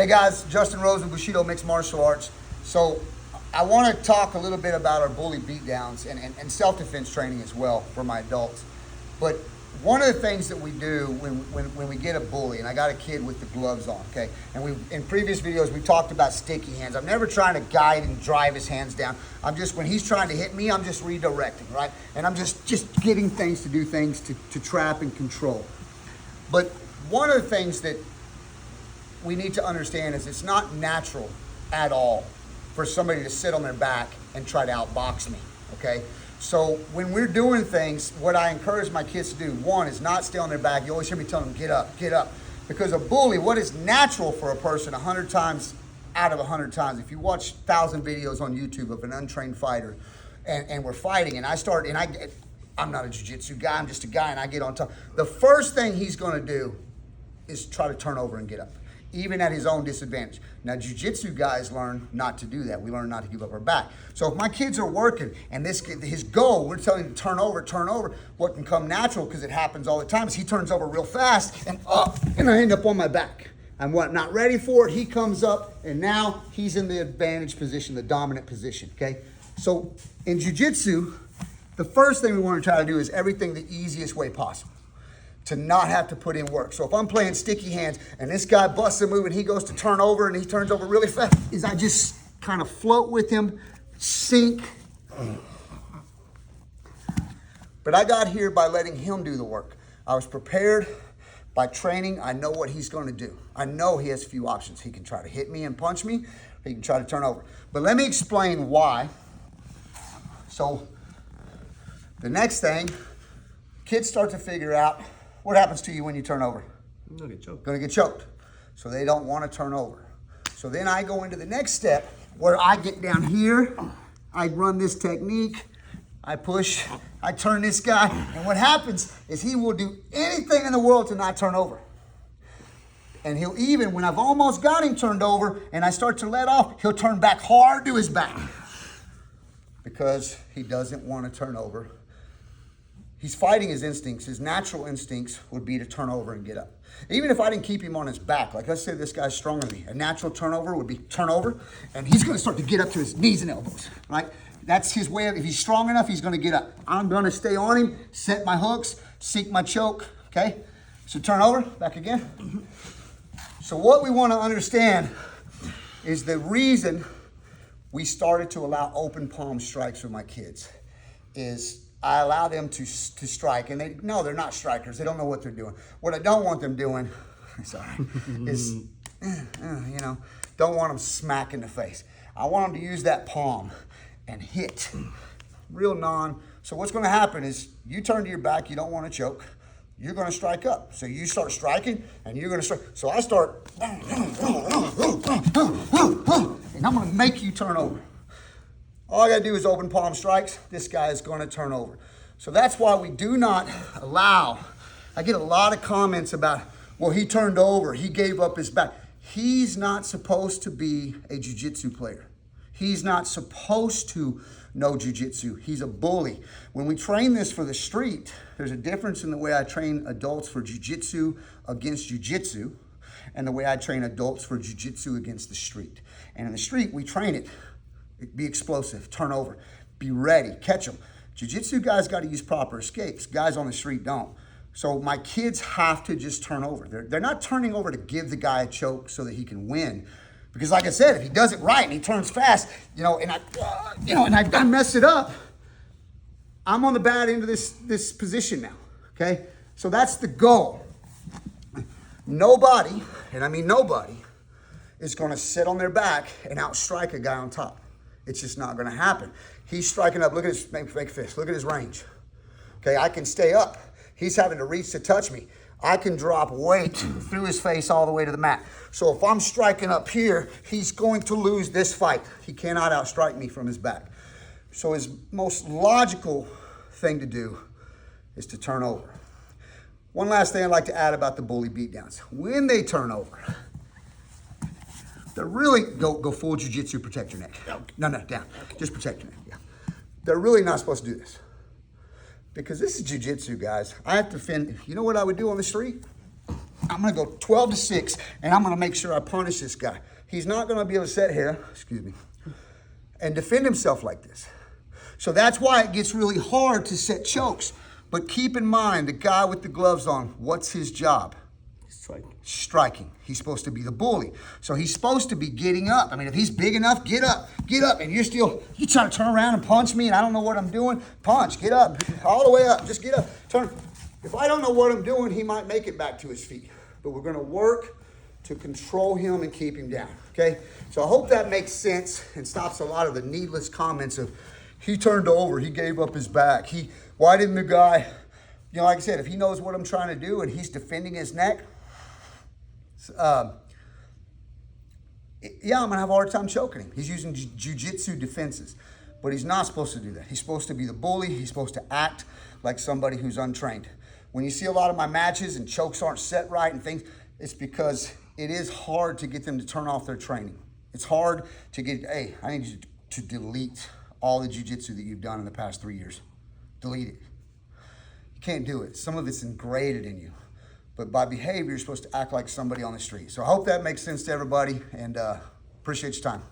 Hey guys, Justin Rose with Bushido Mixed Martial Arts. So I want to talk a little bit about our bully beatdowns and self-defense training as well for my adults. But one of the things that we do when we get a bully, and I got a kid with the gloves on, okay? And in previous videos, we talked about sticky hands. I'm never trying to guide and drive his hands down. I'm just, when he's trying to hit me, I'm just redirecting, right? And I'm just getting things to do things to trap and control. But one of the things that we need to understand is it's not natural at all for somebody to sit on their back and try to outbox me, okay? So when we're doing things, what I encourage my kids to do, one, is not stay on their back. You always hear me telling them, get up, get up. Because a bully, what is natural for a person 100 times out of 100 times, if you watch 1,000 videos on YouTube of an untrained fighter and we're fighting and I'm not a jiu-jitsu guy, I'm just a guy and I get on top. The first thing he's gonna do is try to turn over and get up, even at his own disadvantage. Now, jiu-jitsu guys learn not to do that. We learn not to give up our back. So if my kids are working and his goal, we're telling him to turn over, what can come natural, because it happens all the time, is he turns over real fast and up, and I end up on my back. I'm not ready for it. He comes up, and now he's in the advantage position, the dominant position, okay? So in jiu-jitsu, the first thing we want to try to do is everything the easiest way possible, to not have to put in work. So if I'm playing sticky hands and this guy busts a move and he goes to turn over and he turns over really fast, is I just kind of float with him, sink. But I got here by letting him do the work. I was prepared by training. I know what he's going to do. I know he has a few options. He can try to hit me and punch me, or he can try to turn over. But let me explain why. So the next thing, kids start to figure out what happens to you when you turn over. I'm gonna get choked. Gonna get choked. So they don't want to turn over. So then I go into the next step where I get down here, I run this technique, I push, I turn this guy, and what happens is he will do anything in the world to not turn over. And he'll even, when I've almost got him turned over and I start to let off, he'll turn back hard to his back because he doesn't want to turn over. He's fighting his instincts. His natural instincts would be to turn over and get up. Even if I didn't keep him on his back, like let's say this guy's stronger than me, a natural turnover would be turn over, and he's gonna start to get up to his knees and elbows, right? That's his way of, if he's strong enough, he's gonna get up. I'm gonna stay on him, set my hooks, seek my choke, okay? So turn over, back again. So what we wanna understand is the reason we started to allow open palm strikes with my kids is I allow them to strike, and they're not strikers. They don't know what they're doing. What I don't want them doing, is, don't want them smack in the face. I want them to use that palm and hit, so what's gonna happen is you turn to your back, you don't wanna choke, you're gonna strike up. So you start striking, and you're gonna strike. So I start, and I'm gonna make you turn over. All I gotta do is open palm strikes. This guy is gonna turn over. So that's why we do not allow, I get a lot of comments about, well, he turned over, he gave up his back. He's not supposed to be a jiu-jitsu player. He's not supposed to know jiu-jitsu. He's a bully. When we train this for the street, there's a difference in the way I train adults for jiu-jitsu against jiu-jitsu and the way I train adults for jiu-jitsu against the street. And in the street, we train it. Be explosive, turn over, be ready, catch them. Jiu-jitsu guys got to use proper escapes. Guys on the street don't. So my kids have to just turn over. They're not turning over to give the guy a choke so that he can win. Because like I said, if he does it right and he turns fast, and I mess it up, I'm on the bad end of this position now, okay? So that's the goal. Nobody, and I mean nobody, is going to sit on their back and outstrike a guy on top. It's just not going to happen. He's striking up. Look at his make fist. Look at his range. Okay, I can stay up. He's having to reach to touch me. I can drop weight through his face all the way to the mat. So if I'm striking up here, he's going to lose this fight. He cannot outstrike me from his back. So his most logical thing to do is to turn over. One last thing I'd like to add about the bully beatdowns. When they turn over, they're really, go full jiu-jitsu, protect your neck. No, down. Just protect your neck, yeah. They're really not supposed to do this. Because this is jiu-jitsu, guys. I have to defend, you know what I would do on the street? I'm gonna go 12 to 6, and I'm gonna make sure I punish this guy. He's not gonna be able to sit here, excuse me, and defend himself like this. So that's why it gets really hard to set chokes. But keep in mind, the guy with the gloves on, what's his job? Striking. He's supposed to be the bully. So he's supposed to be getting up. I mean, if he's big enough, get up, and you try to turn around and punch me and I don't know what I'm doing, punch, get up, all the way up, just get up, turn. If I don't know what I'm doing, he might make it back to his feet. But we're gonna work to control him and keep him down, okay? So I hope that makes sense and stops a lot of the needless comments of, he turned over, he gave up his back. Why didn't the guy, like I said, if he knows what I'm trying to do and he's defending his neck, yeah, I'm gonna have a hard time choking him. He's using jiu-jitsu defenses, but he's not supposed to do that. He's supposed to be the bully. He's supposed to act like somebody who's untrained. When you see a lot of my matches and chokes aren't set right and things, it's because it is hard to get them to turn off their training. It's hard to get, hey, I need you to delete all the jiu-jitsu that you've done in the past 3 years. Delete it. You can't do it. Some of it's ingrained in you. But by behavior, you're supposed to act like somebody on the street. So I hope that makes sense to everybody, and appreciate your time.